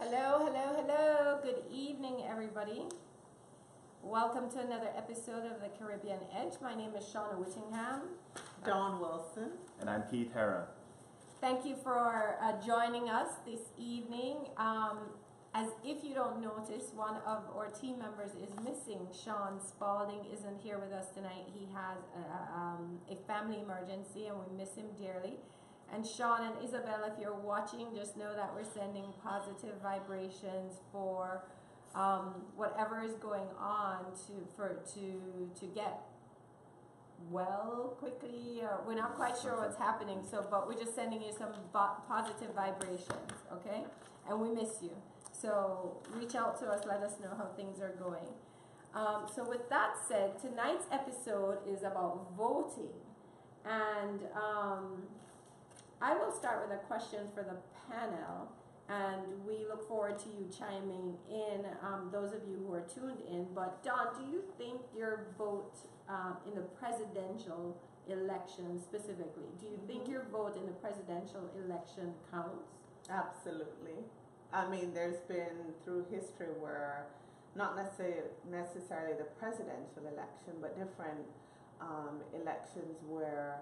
Hello, hello, hello. Good evening, everybody. Welcome to another episode of the Caribbean Edge. My name is Shauna Whittingham. Dawn Wilson. And I'm Keith Hera. Thank you for joining us this evening. As if you don't notice, one of our team members is missing. Sean Spalding isn't here with us tonight. He has a family emergency and we miss him dearly. And Sean and Isabel, if you're watching, just know that we're sending positive vibrations for whatever is going on to get well quickly, or we're not quite sure what's happening. So, but we're just sending you some positive vibrations, okay? And we miss you. So reach out to us, let us know how things are going. So with that said, tonight's episode is about voting. And I will start with a question for the panel. And we look forward to you chiming in, those of you who are tuned in. But Dawn, do you think your vote in the presidential election specifically, do you think your vote in the presidential election counts? Absolutely. I mean, there's been through history where not necessarily the presidential election, but different elections where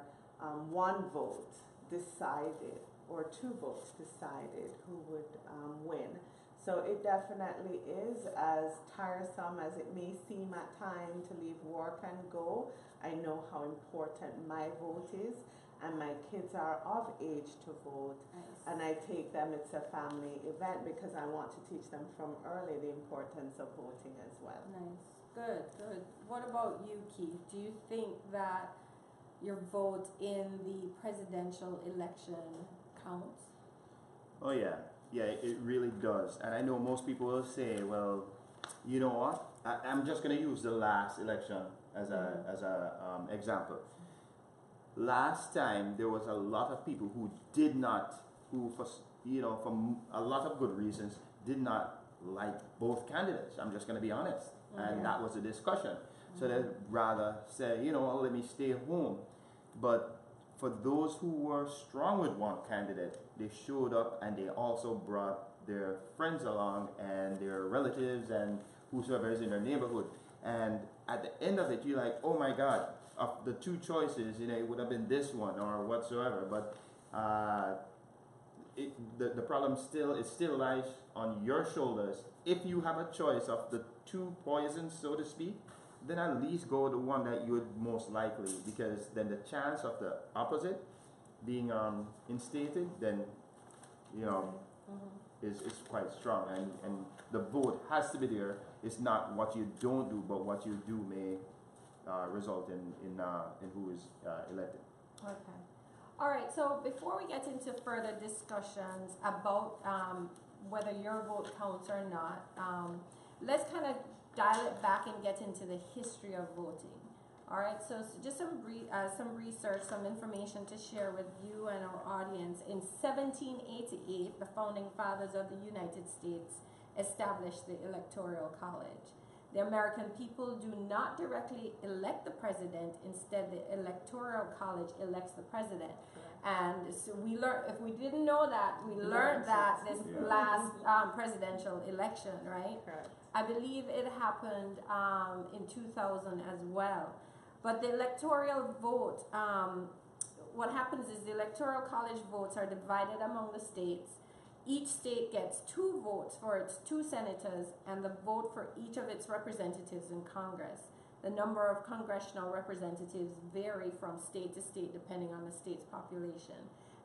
one vote decided, or two votes decided who would win. So it definitely is, as tiresome as it may seem at times to leave work and go. I know how important my vote is, and my kids are of age to vote. Nice. And I take them, it's a family event, because I want to teach them from early the importance of voting as well. Nice. Good, good. What about you, Keith? Do you think that your vote in the presidential election counts? Oh yeah, it really does. And I know most people will say, well, you know what? I'm just going to use the last election as a example. Last time there was a lot of people who did not, for a lot of good reasons, did not like both candidates. I'm just going to be honest. And that was a discussion. So they'd rather say, let me stay home. But for those who were strong with one candidate, they showed up and they also brought their friends along and their relatives and whosoever is in their neighborhood. And at the end of it, you're like, oh my God, of the two choices, it would have been this one or whatsoever. But the problem still lies on your shoulders. If you have a choice of the two poisons, so to speak, then at least go the one that you would most likely, because then the chance of the opposite being instated, then is quite strong, and the vote has to be there. It's not what you don't do, but what you do may result in who is elected. Okay. All right. So before we get into further discussions about whether your vote counts or not, let's kind of dial it back and get into the history of voting. All right, so just some research, some information to share with you and our audience. In 1788, the founding fathers of the United States established the Electoral College. The American people do not directly elect the president. Instead, the Electoral College elects the president. And so we learned, if we didn't know that, we learned that this last presidential election, right? Correct. I believe it happened in 2000 as well. But the electoral vote, what happens is the Electoral College votes are divided among the states. Each state gets 2 votes for its 2 senators and the vote for each of its representatives in Congress. The number of congressional representatives vary from state to state depending on the state's population.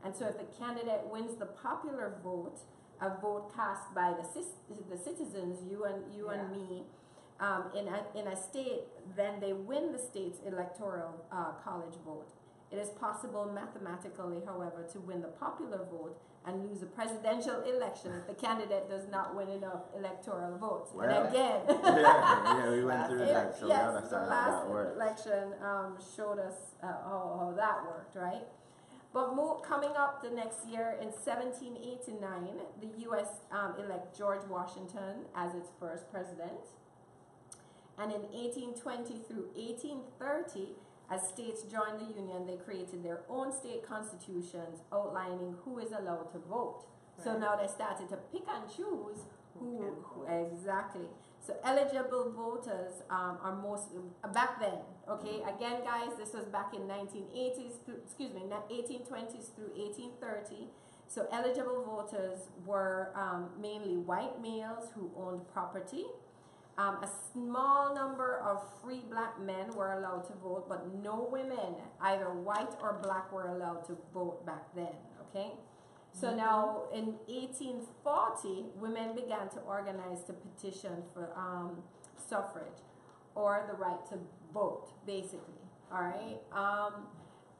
And so if the candidate wins the popular vote, a vote cast by the citizens, you and me, in a state, then they win the state's electoral college vote. It is possible mathematically, however, to win the popular vote and lose a presidential election if the candidate does not win enough electoral votes. Well, and again, we went through that, so we understand how that works. The last election showed us how that worked, right? But coming up the next year, in 1789, the U.S. Elect George Washington as its first president. And in 1820 through 1830, as states joined the Union, they created their own state constitutions outlining who is allowed to vote. So Right. now they started to pick and choose Who can who vote. exactly. So eligible voters are most back then. Okay, again, guys, this was back in 1980s through 1820s through 1830. So eligible voters were mainly white males who owned property. A small number of free black men were allowed to vote, but no women, either white or black, were allowed to vote back then. Okay. So now in 1840, women began to organize to petition for suffrage or the right to vote, basically. All right.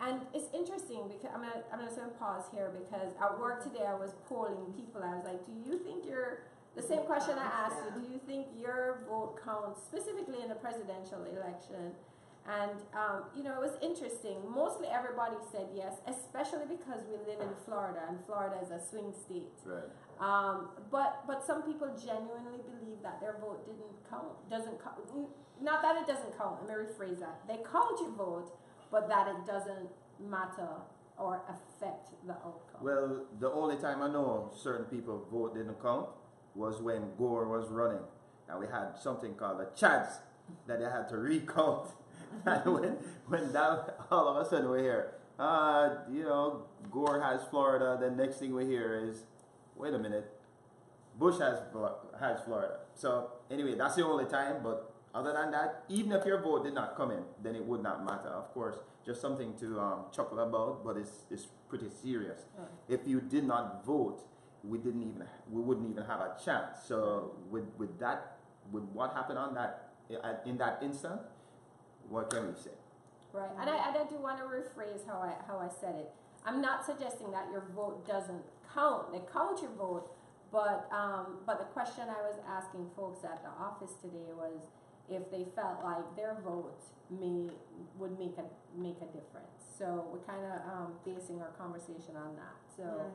And it's interesting because I'm just gonna pause here because at work today I was polling people. I was like, do you think the same question I asked you, do you think your vote counts specifically in the presidential election? And it was interesting. Mostly everybody said yes, especially because we live in Florida, and Florida is a swing state. Right. But some people genuinely believe that their vote doesn't count. Not that it doesn't count. Let me rephrase that. They count your vote, but that it doesn't matter or affect the outcome. Well, the only time I know certain people vote didn't count was when Gore was running, and we had something called a chance that they had to recount. And when that, all of a sudden we hear, Gore has Florida. The next thing we hear is, wait a minute, Bush has Florida. So anyway, that's the only time. But other than that, even if your vote did not come in, then it would not matter. Of course, just something to chuckle about, but it's pretty serious. Right. If you did not vote, we wouldn't even have a chance. So with what happened on that in that instant, what can we say? Right, and I do want to rephrase how I said it. I'm not suggesting that your vote doesn't count. They count your vote, but the question I was asking folks at the office today was if they felt like their vote would make a difference. So we're kind of basing our conversation on that. So. Right.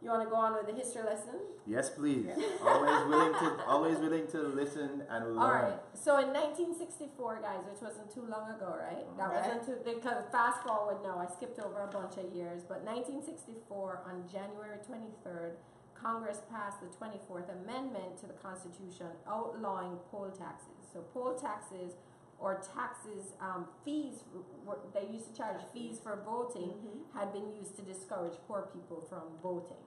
You want to go on with the history lesson? Yes, please. Yeah. always willing to listen and learn. All right. So in 1964, guys, which wasn't too long ago, right? That wasn't too. Because fast forward now, I skipped over a bunch of years. But 1964, on January 23rd, Congress passed the 24th Amendment to the Constitution, outlawing poll taxes. So poll taxes or taxes, fees, they used to charge fees for voting, had been used to discourage poor people from voting.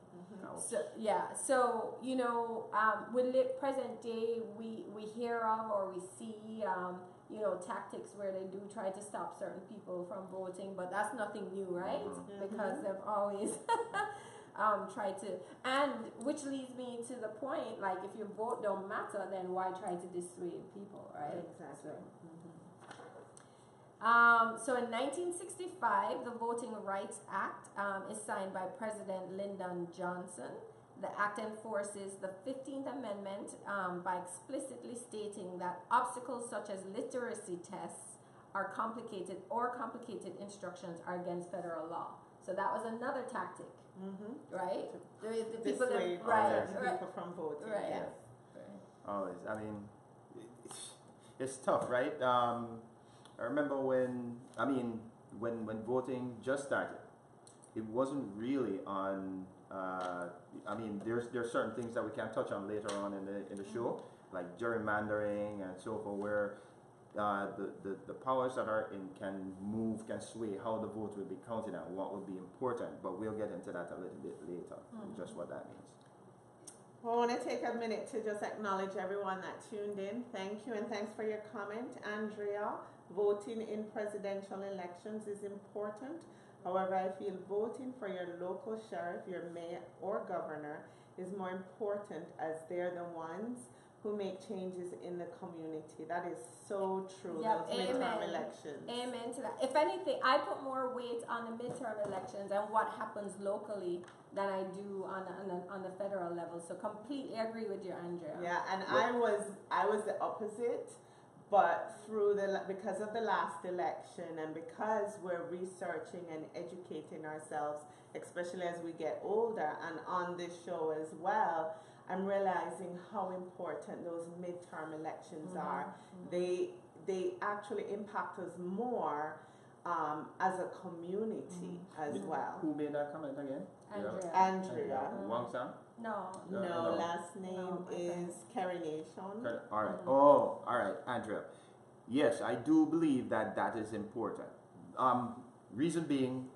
So with present day, we hear of or we see tactics where they do try to stop certain people from voting, but that's nothing new, right? Because they've always tried to, and which leads me to the point, like if your vote don't matter, then why try to dissuade people, right? Exactly. So in 1965, the Voting Rights Act is signed by President Lyndon Johnson. The act enforces the 15th Amendment by explicitly stating that obstacles such as literacy tests are complicated instructions are against federal law. So that was another tactic, right? The people Dissuade people from voting. Right. Yes. Always. I mean, it's tough, right? I remember when voting just started, it wasn't really on. There's certain things that we can touch on later on in the show, like gerrymandering and so forth, where the powers that are in can sway how the vote will be counted and what will be important. But we'll get into that a little bit later, just what that means. Well, I want to take a minute to just acknowledge everyone that tuned in. Thank you, and thanks for your comment, Andrea. Voting in presidential elections is important. However, I feel voting for your local sheriff, your mayor, or governor is more important, as they're the ones who make changes in the community. That is so true. Yep, Those midterm amen. elections. Amen to that. If anything, I put more weight on the midterm elections and what happens locally than I do on the federal level. So completely agree with you, Andrea. Yeah, and I was the opposite, but because of the last election and because we're researching and educating ourselves, especially as we get older, and on this show as well, I'm realizing how important those midterm elections are. They actually impact us more as a community as well. Who made that comment again? Andrea. Andrea. Wang Sang? No. No, No, no. last name No, I is Kerry Nation. All right. Oh, all right, Andrea. Yes, I do believe that that is important. Reason being,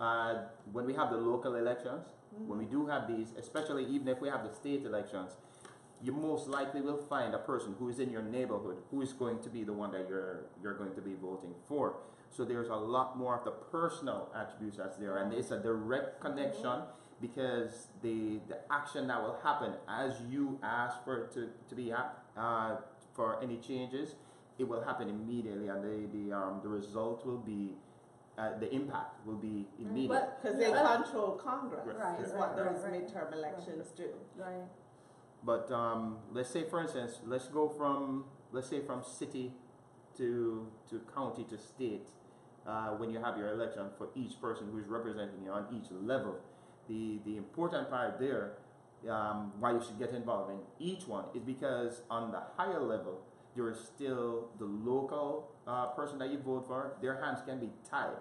when we have the local elections, when we do have these, especially even if we have the state elections, you most likely will find a person who is in your neighborhood who is going to be the one that you're going to be voting for. So there's a lot more of the personal attributes that's there, and it's a direct connection because the action that will happen as you ask for it to be for any changes, it will happen immediately, and the result will be. The impact will be immediate. Because they control Congress, Right, is what right, those right. midterm elections do. Right. But let's say, for instance, let's say from city to county to state. When you have your election for each person who is representing you on each level, the important part there, why you should get involved in each one, is because on the higher level, there is still the local person that you vote for. Their hands can be tied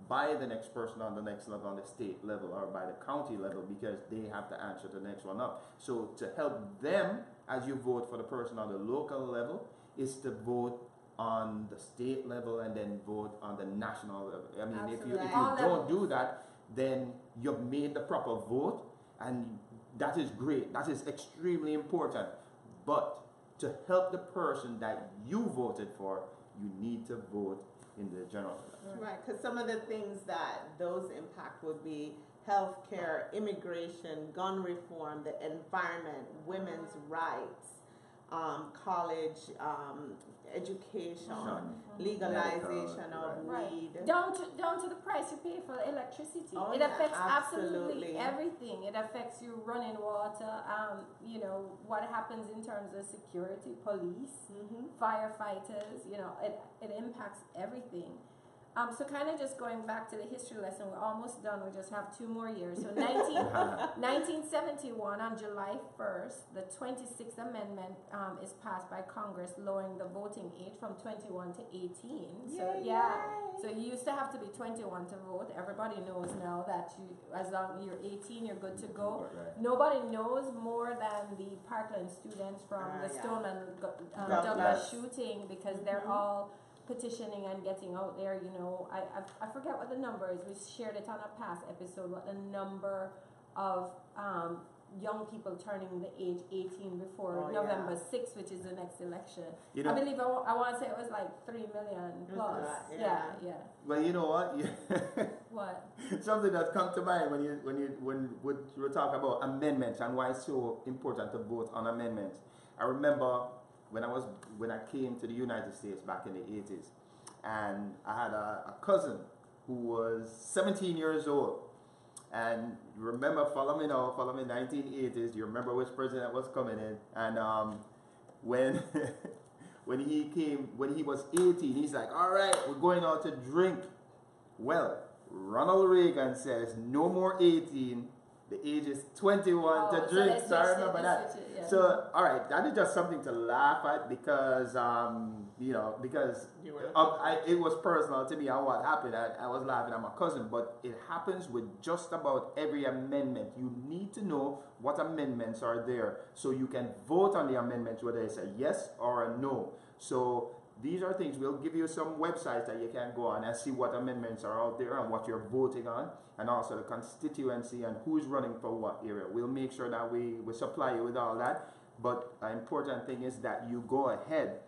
by the next person on the next level, on the state level or by the county level, because they have to answer the next one up. So to help them, as you vote for the person on the local level, is to vote on the state level and then vote on the national level. I mean, if you Absolutely. don't do that, then you've made the proper vote, and that is great. That is extremely important. But to help the person that you voted for, you need to vote in the general election. Right, because some of the things that those impact would be healthcare, immigration, gun reform, the environment, women's rights, college education, legalization of Right. weed. Down to the price you pay for electricity. Oh, It yeah, affects absolutely absolutely. everything. It affects your running water. You know what happens in terms of security, police, firefighters. You know, it impacts everything. So kind of just going back to the history lesson, we're almost done. We just have 2 more years. So 1971, on July 1st, the 26th Amendment is passed by Congress, lowering the voting age from 21 to 18. So so you used to have to be 21 to vote. Everybody knows now that as long as you're 18, you're good to go. Right. Nobody knows more than the Parkland students from the Yeah. Stoneman Douglas. Douglas shooting, because they're all petitioning and getting out there. You know, I forget what the number is. We shared it on a past episode, what the number of young people turning the age 18 before November 6th, which is the next election. You know, I believe I want to say it was like 3 million plus. Yeah. well, you know what? What? Something that comes to mind when we talk about amendments and why it's so important to vote on amendments. I remember when I came to the United States back in the 80s, and I had a cousin who was 17 years old. And you remember, follow me 1980s, you remember which president was coming in, and when when he was 18, he's like, all right, we're going out to drink. Well, Ronald Reagan says no more 18, the age is 21 to drink. So I remember that. So, all right, that is just something to laugh at because, because it was personal to me and what happened. I was laughing at my cousin, but it happens with just about every amendment. You need to know what amendments are there so you can vote on the amendments, whether it's a yes or a no. So these are things, we'll give you some websites that you can go on and see what amendments are out there and what you're voting on, and also the constituency and who's running for what area. We'll make sure that we supply you with all that. But an important thing is that you go ahead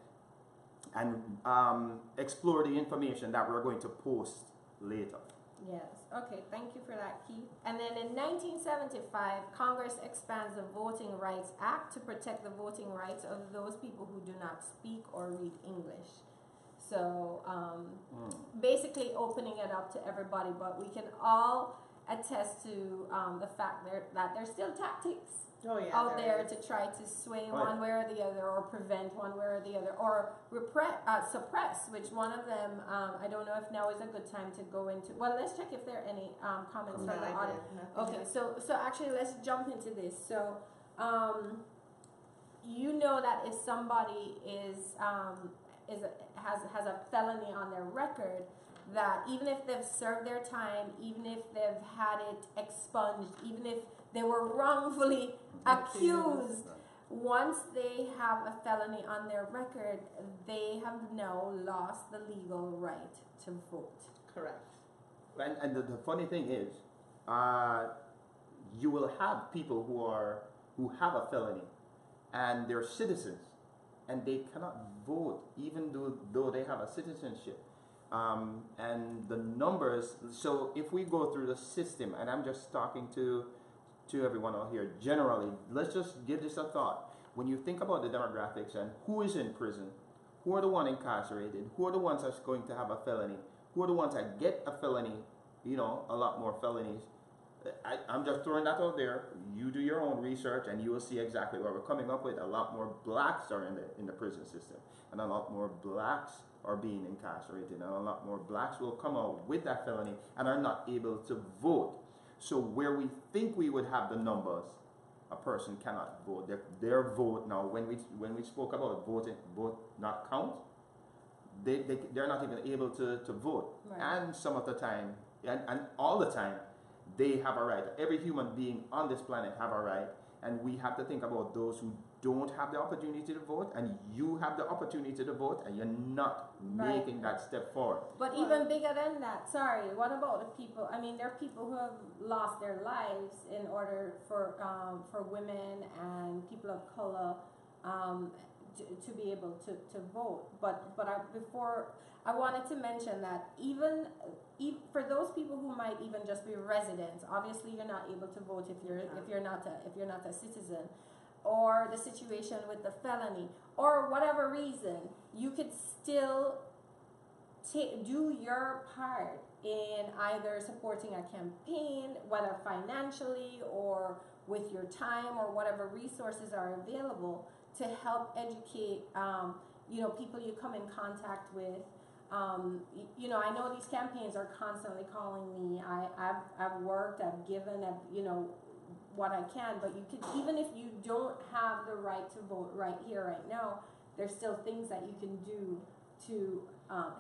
and explore the information that we're going to post later. Yes. Okay. Thank you for that, Keith. And then in 1975, Congress expands the Voting Rights Act to protect the voting rights of those people who do not speak or read English. So basically opening it up to everybody, but we can all attest to the fact that there's still tactics out there to try to sway one way or the other, or prevent one way or the other, or suppress, which one of them, I don't know if now is a good time to go into. Well, let's check if there are any comments from the audience. Okay, so actually let's jump into this. So you know that if somebody has a felony on their record, that even if they've served their time, even if they've had it expunged, even if they were wrongfully accused, once they have a felony on their record, they have now lost the legal right to vote. Correct. And the funny thing is, you will have people who have a felony, and they're citizens, and they cannot vote even though they have a citizenship. And the numbers. So if we go through the system, and I'm just talking to everyone out here generally, let's just give this a thought. When you think about the demographics and who is in prison, who are the ones incarcerated, who are the ones that's going to have a felony, who are the ones that get a felony, a lot more felonies. I'm just throwing that out there. You do your own research and you will see exactly what we're coming up with. A lot more blacks are in the prison system, and a lot more blacks are being incarcerated, and a lot more blacks will come out with that felony and are not able to vote. So where we think we would have the numbers, a person cannot vote. Their vote now, when we spoke about vote not count, they're not even able to vote. Right. And some of the time, and all the time, they have a right. Every human being on this planet have a right, and we have to think about those who don't have the opportunity to vote, and you have the opportunity to vote, and you're not Right. making that step forward. But even bigger than that, sorry, what about the people? I mean, there are people who have lost their lives in order for women and people of color to be able to vote. But I wanted to mention that even for those people who might even just be residents, obviously you're not able to vote if you're not a citizen, or the situation with the felony, or whatever reason, you could still do your part in either supporting a campaign, whether financially or with your time or whatever resources are available, to help educate people you come in contact with. I know these campaigns are constantly calling me. I've worked, I've given, what I can, but you could, even if you don't have the right to vote right here, right now, there's still things that you can do to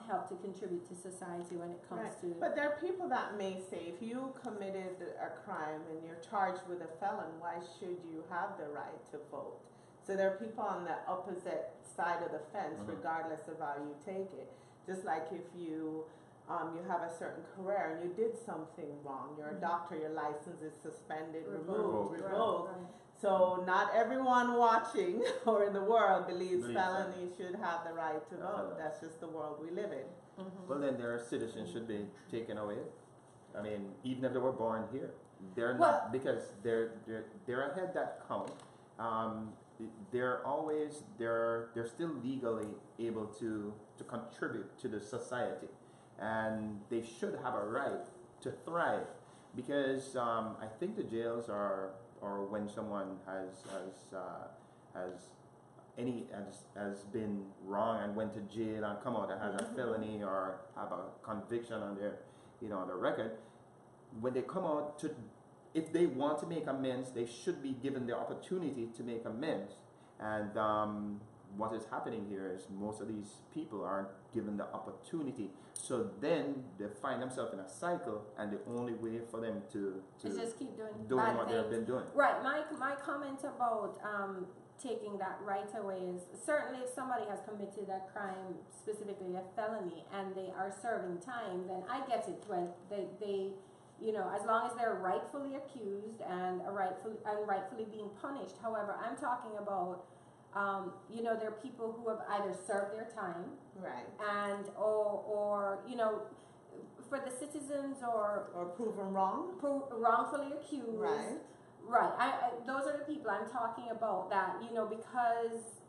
help to contribute to society when it comes Right. to. But there are people that may say, if you committed a crime and you're charged with a felon, why should you have the right to vote? So there are people on the opposite side of the fence, Mhm. regardless of how you take it. Just like if you have a certain career and you did something wrong, you're a Mhm. doctor, your license is suspended, Revoked. removed, Right, revoked. right. So not everyone watching or in the world believes Believes that. felony should have the right to That's vote. right. That's just the world we live in. Mhm. Well, then their citizens should be taken away. I mean, even if they were born here, they're Well- not, because they're ahead that count. They're still legally able to contribute to the society, and they should have a right to thrive, because I think the jails are when someone has been wrong and went to jail and come out and has a felony or have a conviction on their on their record. When they come out, if they want to make amends, they should be given the opportunity to make amends. And what is happening here is most of these people aren't given the opportunity. So then they find themselves in a cycle, and the only way for them to Just keep doing doing bad what things. they've been doing. Right. My comment about taking that right away is, certainly if somebody has committed a crime, specifically a felony, and they are serving time, then I get it when they as long as they're rightfully accused and rightfully being punished. However, I'm talking about there are people who have either served their time, Right. and or for the citizens or Or proven wrong. wrongfully accused. Right. Right. I those are the people I'm talking about, that because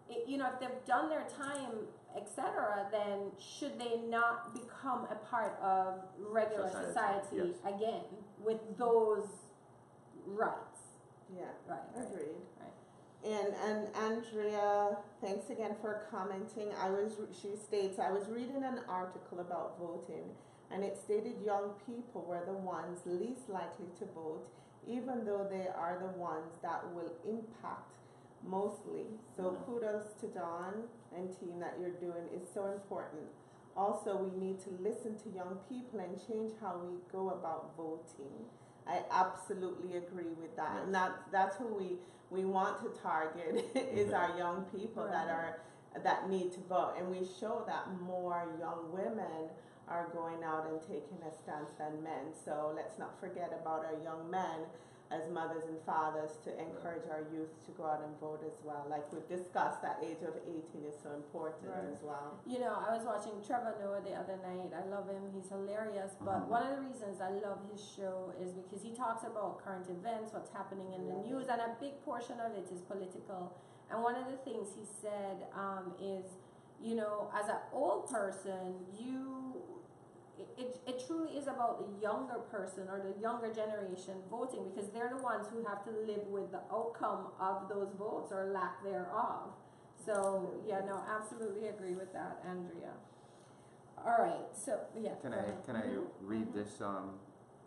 if they've done their time, etc., then should they not become a part of regular society, Yes. again with those rights? Yeah. Right. Agreed. Right. And Andrea, thanks again for commenting. She states, I was reading an article about voting, and it stated young people were the ones least likely to vote, even though they are the ones that will impact mostly. So kudos to Dawn and team that you're doing is so important. also we need to listen to young people and change how we go about voting. I absolutely agree with that, Yes. and that's who we want to target is our young people that need to vote, and we show that more young women are going out and taking a stance than men. So let's not forget about our young men as mothers and fathers to encourage our youth to go out and vote as well. Like we've discussed, that age of 18 is so important as well. You know, I was watching Trevor Noah the other night. I love him. He's hilarious. But one of the reasons I love his show is because he talks about current events, what's happening in the news, and a big portion of it is political. And one of the things he said is, you know, as an old person, it truly is about the younger person or the younger generation voting, because they're the ones who have to live with the outcome of those votes or lack thereof. So yeah, no, absolutely agree with that, Andrea. All right, so yeah. Can go ahead. I read this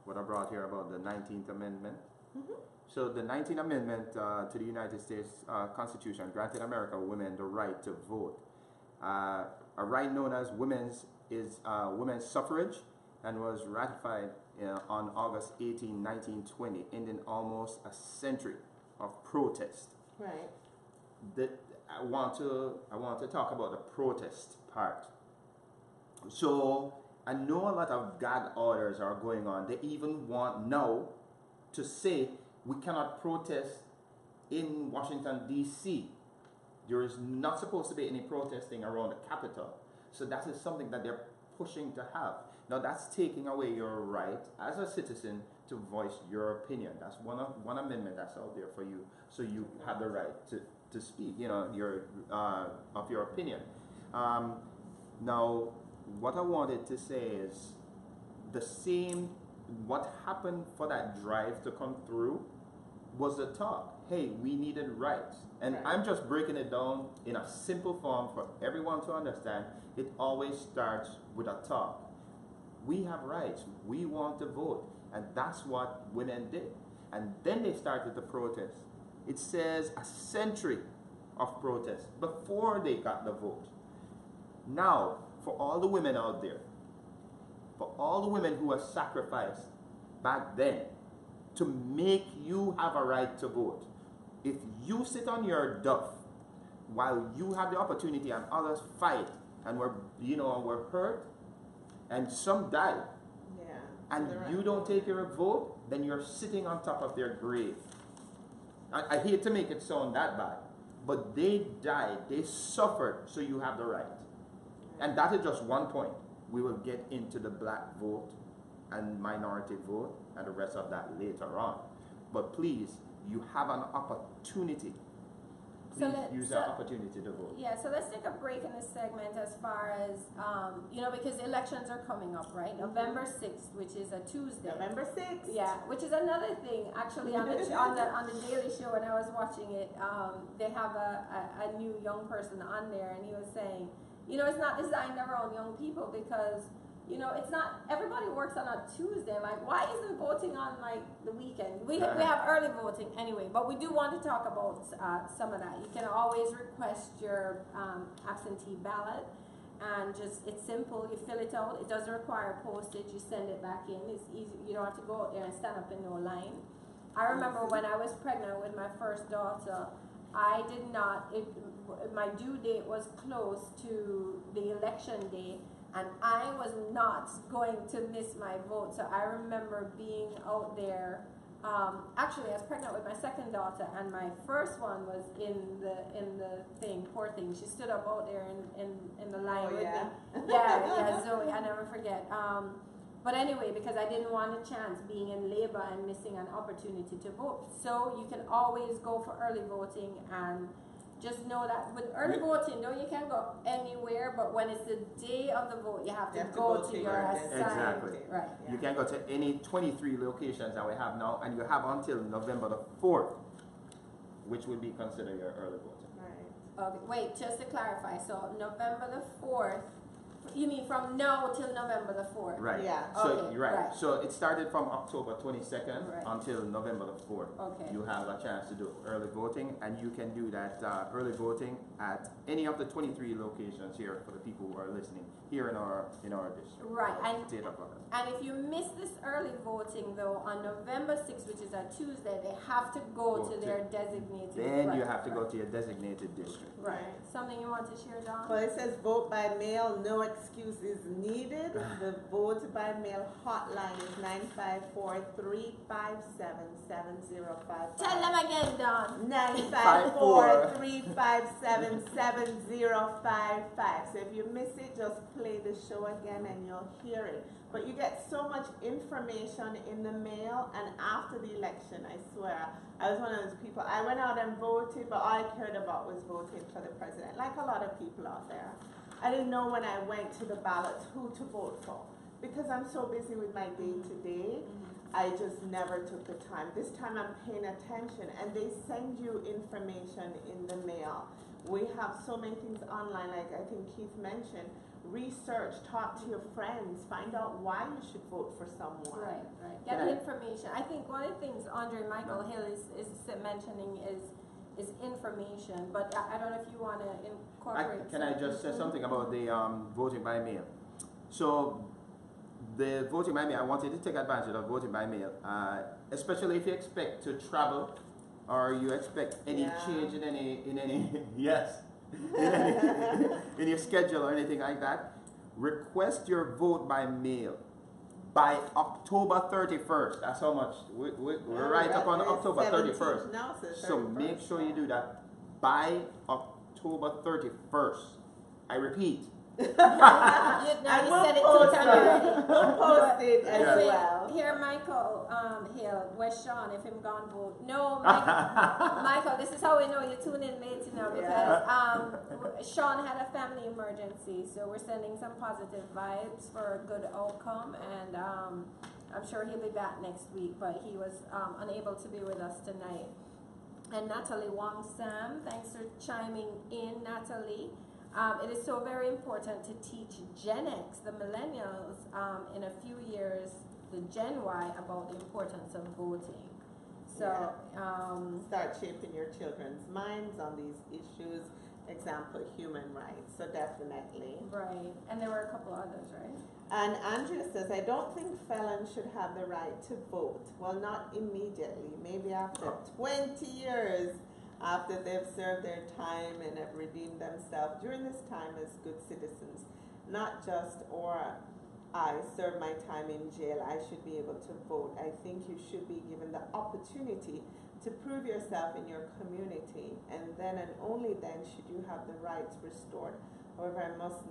what I brought here about the 19th Amendment? So the 19th Amendment to the United States Constitution granted American women the right to vote. A right known as women's suffrage, and was ratified on August 18, 1920, ending almost a century of protest. Right. I want to talk about the protest part. So I know a lot of gag orders are going on. They even want now to say we cannot protest in Washington, D.C. There is not supposed to be any protesting around the Capitol. So that is something that they're pushing to have. Now that's taking away your right as a citizen to voice your opinion. That's one amendment that's out there for you. So you have the right to speak, you know, of your opinion. Now, what I wanted to say is what happened for that drive to come through was the talk. Hey, we needed rights. And I'm just breaking it down in a simple form for everyone to understand. It always starts with a talk. We have rights. We want to vote. And that's what women did. And then they started the protest. It says a century of protest before they got the vote. Now, for all the women out there, for all the women who were sacrificed back then to make you have a right to vote, if you sit on your duff while you have the opportunity and others fight and were hurt and some died, and you don't take your vote, then you're sitting on top of their grave. I hate to make it sound that bad, but they died, they suffered, so you have the right. And that is just one point. We will get into the black vote and minority vote and the rest of that later on. But please, you have an opportunity. Please use that opportunity to vote. Yeah, so let's take a break in this segment as far as, because elections are coming up, right? November 6th, which is a Tuesday. November 6th. Yeah, which is another thing, actually, on the Daily Show, when I was watching it, they have a new young person on there, and he was saying, it's not designed around young people because, it's not, everybody works on a Tuesday. Like, why isn't voting on, like, the weekend? We have early voting anyway, but we do want to talk about some of that. You can always request your absentee ballot, and it's simple. You fill it out. It doesn't require postage. You send it back in. It's easy. You don't have to go out there and stand up in no line. I remember when I was pregnant with my first daughter, I did not, my due date was close to the election day, and I was not going to miss my vote. So I remember being out there. Actually, I was pregnant with my second daughter, and my first one was in the thing. Poor thing, she stood up out there in the line with me. Yeah, Zoe. I never forget. But anyway, because I didn't want a chance being in labor and missing an opportunity to vote. So you can always go for early voting, and just know that with early voting, you can't go anywhere, but when it's the day of the vote, you have to go to your assigned. Exactly. Right. You can go to any 23 locations that we have now, and you have until November the 4th, which would be considered your early voting. Right. Okay, wait, just to clarify, so November the 4th, You mean from now till November the 4th? Right. Yeah. So Okay, you're right. right. So it started from October 22nd Right. until November the 4th. Okay. You have a chance to do early voting, and you can do that early voting at any of the 23 locations here for the people who are listening here in our district. Right, and State of Florida. And if you miss this early voting, though, on November 6th, which is a Tuesday, they have to go to their designated. Then you right, have to go right. to your designated district. Right. Something you want to share, John? Well, it says vote by mail, no excuse is needed. The vote by mail hotline is 954-357-7055. Tell them again, Don. 954-357-7055. So if you miss it, just play the show again and you'll hear it. But you get so much information in the mail, and after the election, I swear, I was one of those people. I went out and voted, but all I cared about was voting for the president, like a lot of people out there. I didn't know when I went to the ballots who to vote for, because I'm so busy with my day-to-day. I just never took the time. This time I'm paying attention, and they send you information in the mail. We have so many things online, like I think Keith mentioned. Research, talk to your friends, find out why you should vote for someone. Right, right. Get the information. I think one of the things Andre Michael Hill is mentioning is information, but I don't know if you want to incorporate. Can I just say something about the voting by mail? So the voting by mail, I wanted to take advantage of voting by mail, especially if you expect to travel or you expect any change in any yes. in your schedule or anything like that. Request your vote by mail by October 31st. That's how much we're right up on October 31st. So make sure you do that by October 31st. I repeat. You said it 2 times already. We'll post it as Yeah. well. Here, Michael Hill, where's Sean? If him gone vote. No, Michael, this is how we know you tune in late now, because Sean had a family emergency, so we're sending some positive vibes for a good outcome, and I'm sure he'll be back next week, but he was unable to be with us tonight. And Natalie Wong Sam, thanks for chiming in, Natalie. It is so very important to teach Gen X, the millennials, in a few years, the Gen Y, about the importance of voting. So, start shaping your children's minds on these issues. Example, human rights. So definitely. right. And there were a couple others, right? And Andrea says, I don't think felons should have the right to vote. Well, not immediately. Maybe after 20 years. After they've served their time and have redeemed themselves during this time as good citizens. Not just, or I serve my time in jail, I should be able to vote. I think you should be given the opportunity to prove yourself in your community, and then and only then should you have the rights restored. However, I must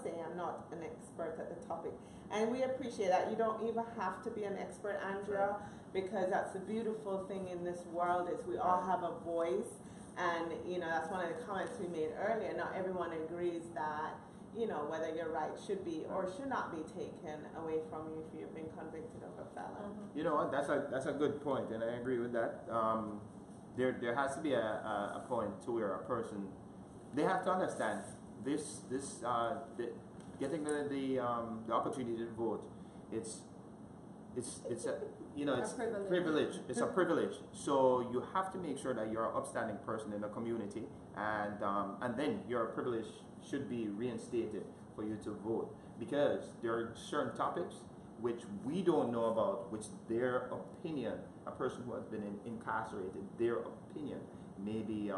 say I'm not an expert at the topic. And we appreciate that. You don't even have to be an expert, Andrea, because that's the beautiful thing in this world is we all have a voice. And, that's one of the comments we made earlier. Not everyone agrees that, whether your rights should be or should not be taken away from you if you've been convicted of a felon. You know what? That's a good point, and I agree with that. There has to be a point to where a person, they have to understand getting the opportunity to vote. It's a privilege. It's a privilege. So you have to make sure that you're an upstanding person in the community, and then your privilege should be reinstated for you to vote, because there are certain topics which we don't know about, which their opinion, a person who has been incarcerated, their opinion may be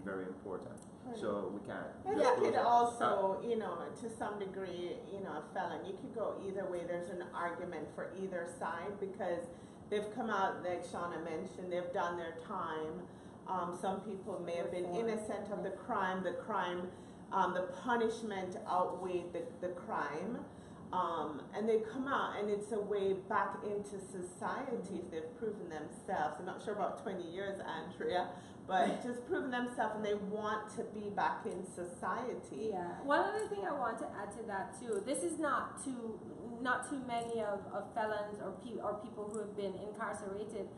very important. Right. So we can't. And you could also, to some degree, a felon, you could go either way. There's an argument for either side because they've come out, like Shauna mentioned, they've done their time. Some people may have been innocent of the crime. The punishment outweighed the crime. And they come out, and it's a way back into society if they've proven themselves. I'm not sure about 20 years, Andrea, but just proven themselves, and they want to be back in society. Yeah. One other thing I want to add to that too. This is not too many of felons or people who have been incarcerated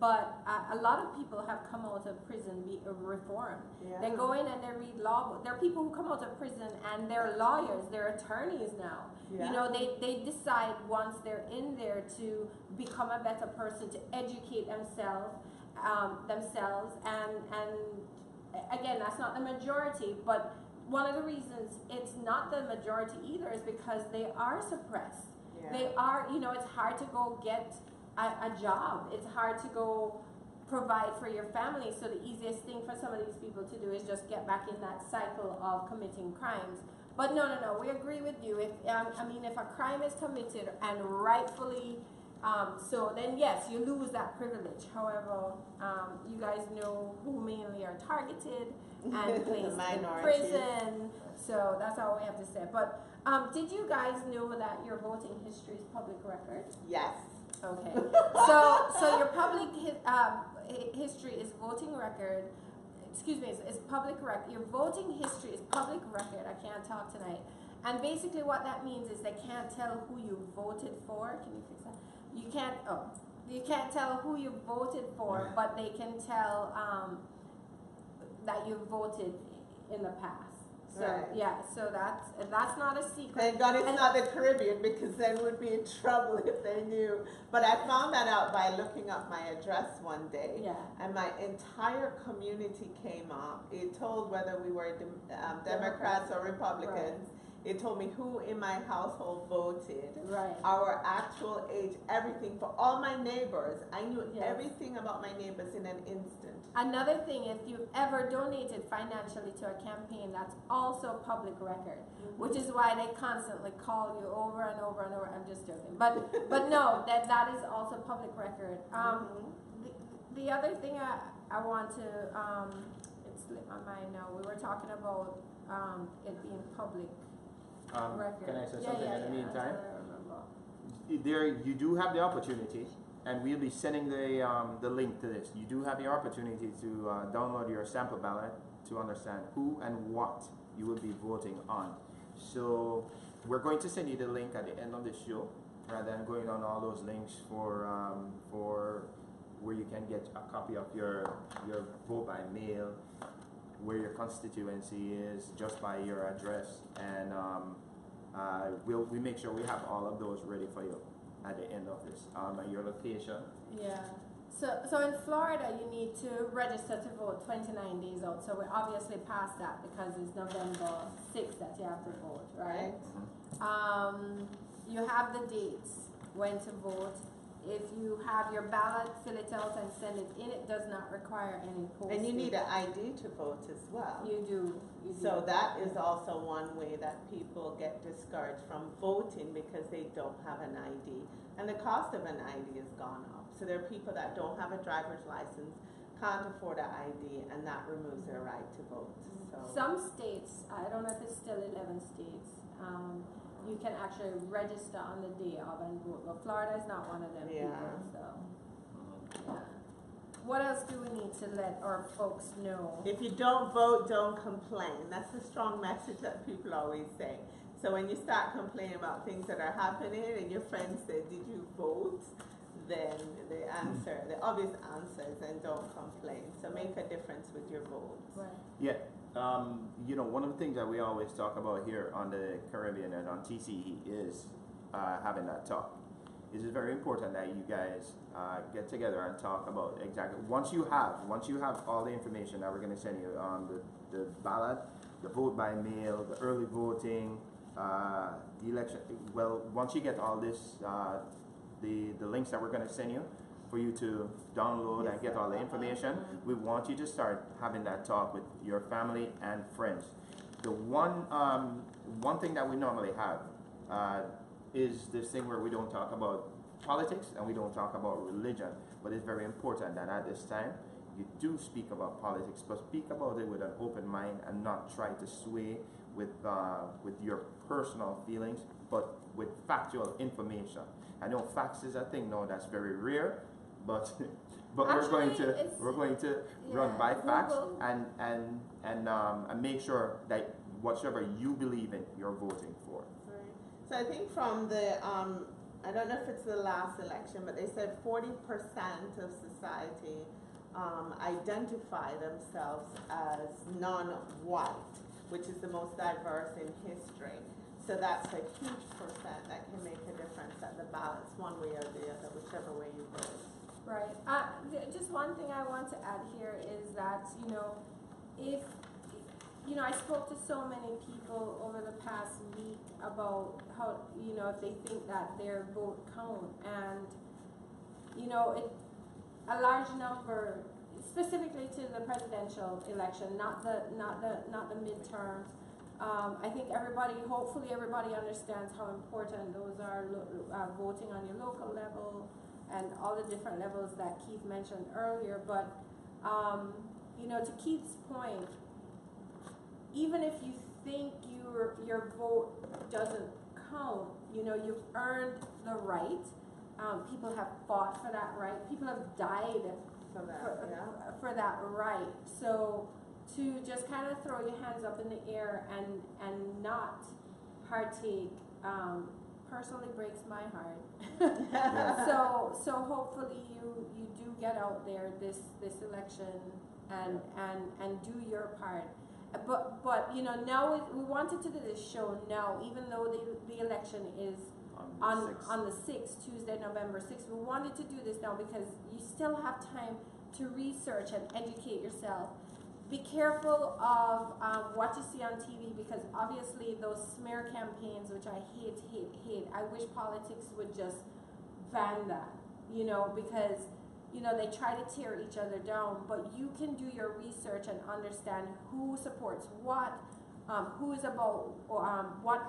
but a lot of people have come out of prison reformed. Yeah. They go in and they read law books. There are people who come out of prison and they're lawyers, they're attorneys now. Yeah. You know, they decide once they're in there to become a better person, to educate themselves, and again, that's not the majority, but one of the reasons it's not the majority either is because they are suppressed. Yeah. They are, you know, it's hard to go get a job. It's hard to go provide for your family. So the easiest thing for some of these people to do is just get back in that cycle of committing crimes. But no, we agree with you. If if a crime is committed and rightfully so, then yes, you lose that privilege. However, you guys know who mainly are targeted and placed in prison. So that's all we have to say. But did you guys know that your voting history is public record? Yes. Okay. So your public history is voting record. Excuse me, is public record. Your voting history is public record. I can't talk tonight. And basically, what that means is they can't tell who you voted for. Can you fix that? You can't tell who you voted for, but they can tell that you voted in the past. So right. yeah, so that's not a secret. Thank God it's not the Caribbean, because then we'd be in trouble if they knew. But I found that out by looking up my address one day. Yeah. And my entire community came up. It told whether we were Democrats or Republicans. Right. It told me who in my household voted, Right. our actual age, everything for all my neighbors. I knew Yes. everything about my neighbors in an instant. Another thing, if you've ever donated financially to a campaign, that's also public record, which is why they constantly call you over and over and over. I'm just joking, but no, that is also public record. The other thing I want to it slipped my mind now. We were talking about it being public record. Can I say something in the meantime? That's what I remember. There, you do have the opportunity, and we'll be sending the link to this. You do have the opportunity to download your sample ballot to understand who and what you will be voting on. So we're going to send you the link at the end of the show, rather than going on all those links for where you can get a copy of your vote by mail, where your constituency is, just by your address, and we make sure we have all of those ready for you at the end of this, at your location. Yeah. So in Florida, you need to register to vote 29 days out. So we're obviously past that because it's November 6th that you have to vote, right? You have the dates when to vote. If you have your ballot, fill it out and send it in. It does not require any postage. And you need an ID to vote as well. You do. So that is also one way that people get discouraged from voting, because they don't have an ID. And the cost of an ID has gone up. So there are people that don't have a driver's license, can't afford an ID, and that removes their right to vote. So Some states, I don't know if it's still 11 states, you can actually register on the day of and vote. But Florida is not one of them Yeah. people, so yeah. What else do we need to let our folks know? if you don't vote, don't complain. That's the strong message that people always say. So when you start complaining about things that are happening and your friends say, did you vote? Then the obvious answer is, and don't complain. So make a difference with your votes. Right. Yeah, one of the things that we always talk about here on the Caribbean and on TCE is having that talk. It is very important that you guys get together and talk about exactly, once you have all the information that we're going to send you on the ballot, the vote by mail, the early voting, the election, well, once you get all this, the links that we're going to send you for you to download and get all the information, we want you to start having that talk with your family and friends. The one thing that we normally have is this thing where we don't talk about politics and we don't talk about religion, but it's very important that at this time you do speak about politics, but speak about it with an open mind and not try to sway with your personal feelings, but with factual information. I know facts is a thing now that's very rare, but Actually, we're going to run by facts and make sure that whatever you believe in, you're voting for. Right. So I think from the I don't know if it's the last election, but they said 40% of society identify themselves as non-white, which is the most diverse in history. So that's a huge percent that can make a difference at the ballots, one way or the other, whichever way you vote. Right. Just one thing I want to add here is that, you know, if, you know, I spoke to so many people over the past week about how, you know, if they think that their vote count, and, you know, a large number, specifically to the presidential election, not the midterms. I think hopefully everybody understands how important those are, voting on your local level and all the different levels that Keith mentioned earlier. But, you know, to Keith's point, even if you think your vote doesn't count, you know, you've earned the right. People have fought for that right. People have died for that right. So to just kind of throw your hands up in the air and not partake, personally breaks my heart. Yeah. So hopefully you do get out there this election and do your part. But you know, now we wanted to do this show now, even though the election is on the 6th, Tuesday, November 6th. We wanted to do this now because you still have time to research and educate yourself. Be careful of what you see on TV, because obviously those smear campaigns, which I hate. I wish politics would just ban that, you know, because, you know, they try to tear each other down. But you can do your research and understand who supports what, who is about what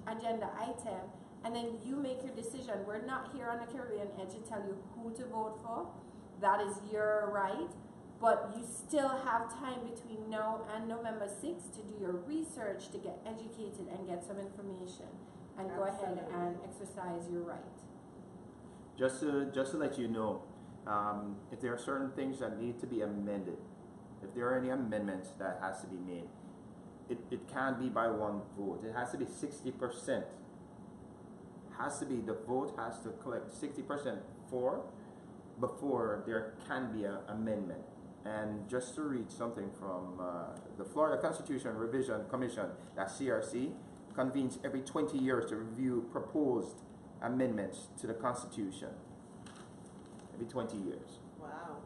agenda item, and then you make your decision. We're not here on the Caribbean Edge to tell you who to vote for. That is your right. But you still have time between now and November 6th to do your research, to get educated and get some information, and go ahead and exercise your right. Just to let you know, if there are certain things that need to be amended, if there are any amendments that has to be made, it can't be by one vote. It has to be 60%. The vote has to collect 60% before there can be an amendment. And just to read something from the Florida Constitution Revision Commission, that CRC, convenes every 20 years to review proposed amendments to the Constitution. Every 20 years. Wow.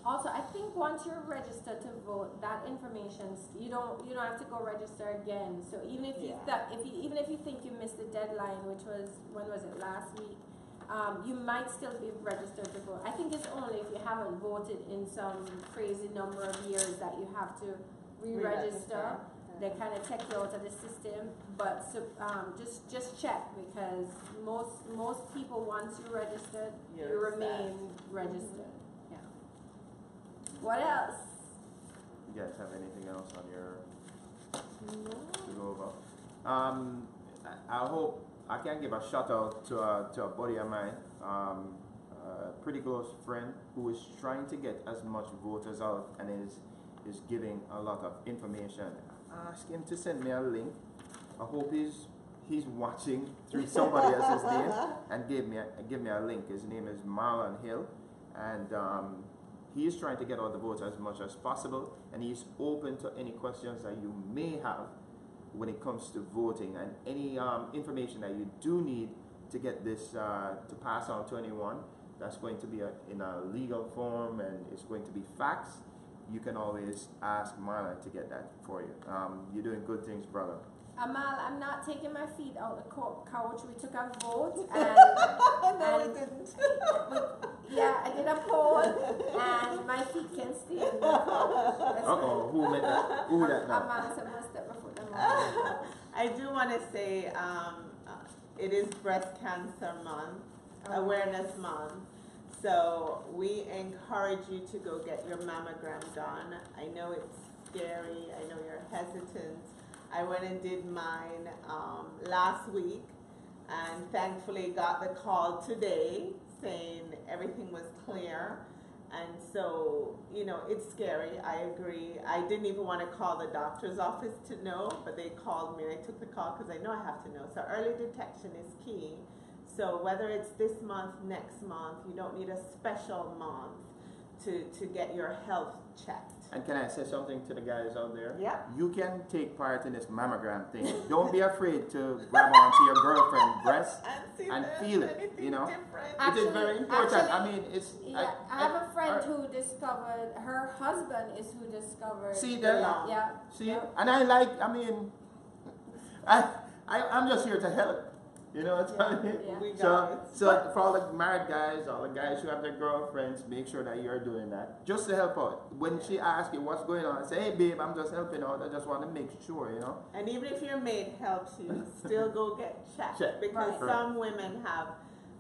Also, I think once you're registered to vote, that information, you don't have to go register again. So even if even if you think you missed the deadline, which was, when was it, last week, you might still be registered to vote. I think it's only if you haven't voted in some crazy number of years that you have to re-register. They kind of take you out of the system, but just check, because most people, once you're registered, you remain registered. Yeah. What else? You guys have anything else on your to go over? I hope I can give a shout out to a buddy of mine, a pretty close friend, who is trying to get as much voters out and is giving a lot of information. Ask him to send me a link. I hope he's watching through somebody else's name, and give me a link. His name is Marlon Hill, and he is trying to get out the votes as much as possible, and he's open to any questions that you may have when it comes to voting, and any information that you do need to get this to pass on to anyone that's going to be in a legal form and it's going to be facts. You can always ask Marlon to get that for you. You're doing good things, brother. Amal, I'm not taking my feet out the couch. We took a vote, No, we didn't. Yeah, I did a poll, and my feet can stay in the couch. Who meant that? Who that now? Amal said, "Must step my foot in the couch." I do want to say it is Breast Cancer Month, Awareness Month. So we encourage you to go get your mammogram done. I know it's scary. I know you're hesitant. I went and did mine last week, and thankfully got the call today saying everything was clear. And so, you know, it's scary. I agree. I didn't even want to call the doctor's office to know, but they called me and I took the call because I know I have to know. So early detection is key. So whether it's this month, next month, you don't need a special month to get your health checked. And can I say something to the guys out there? Yep. You can take part in this mammogram thing. Don't be afraid to grab onto your girlfriend's breast and feel it, you know. It is very important. I mean, it's... Yeah, I have a friend who discovered, her husband is who discovered. See that? Yeah. See? Yeah. And I'm just here to help. You know what I mean? Yeah. We got So, it. so for all the married guys, all the guys who have their girlfriends, make sure that you're doing that. Just to help out. When she asks you what's going on, say, hey babe, I'm just helping out. I just want to make sure, you know. And even if your maid helps you, still go get checked. Check. Because Right. some women have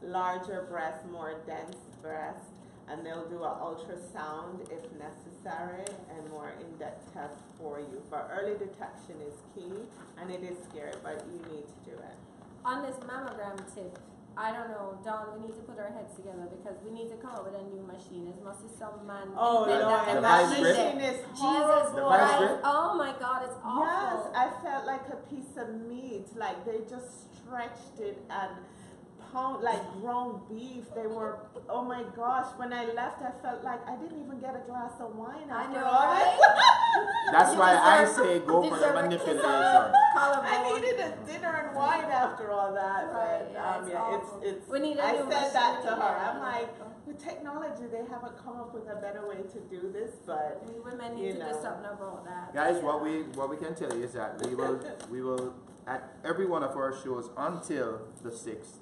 larger breasts, more dense breasts, and they'll do an ultrasound if necessary and more in-depth test for you. But early detection is key, and it is scary, but you need to do it. On this mammogram tip, I don't know, Dawn, we need to put our heads together because we need to come up with a new machine. It must be some man. Oh invent Lord, that The that vice machine. grip? machine is Jesus horrible. The vice Christ. grip? Oh my God, it's awful. Yes, I felt like a piece of meat. Like they just stretched it and pound like ground beef. They were, oh my gosh. When I left, I felt like I didn't even get a glass of wine I after know, all right? this. That's You why I deserve- say go for the deserve a kiss on manipulation. the collarbone. I needed a dinner and wine after all that. Right, But, yeah, it's awful. it's. We need a I new said that machine, to her. yeah. I'm like, with technology, they haven't come up with a better way to do this, but We women You need to do know. something about that. Guys, what we can tell you is that we will at every one of our shows until the 6th,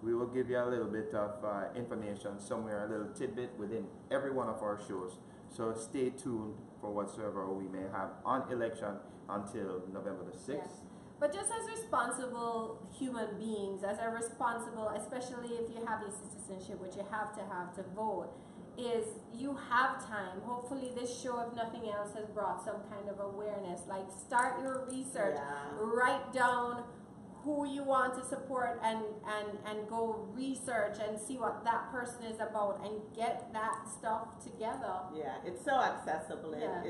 we will give you a little bit of information somewhere, a little tidbit within every one of our shows. So stay tuned for whatsoever we may have on election until November the 6th. Yes. But just as responsible human beings, as a responsible, especially if you have your citizenship, which you have to vote, is you have time. Hopefully this show, if nothing else, has brought some kind of awareness. Like start your research, yeah. write down who you want to support and go research and see what that person is about and get that stuff together. Yeah, it's so accessible. Yeah.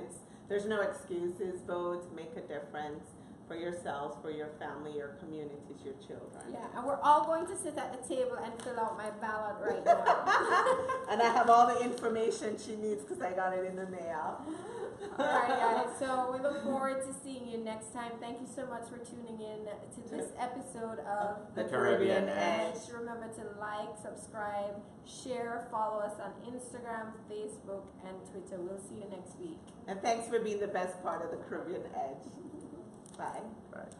There's no excuses. Vote, make a difference for yourselves, for your family, your communities, your children. Yeah, and we're all going to sit at the table and fill out my ballot right now. And I have all the information she needs because I got it in the mail. Alright guys, so we look forward to seeing you next time. Thank you so much for tuning in to this episode of The Caribbean Edge. Just remember to like, subscribe, share, follow us on Instagram, Facebook, and Twitter. We'll see you next week. And thanks for being the best part of the Caribbean Edge. Bye. Right.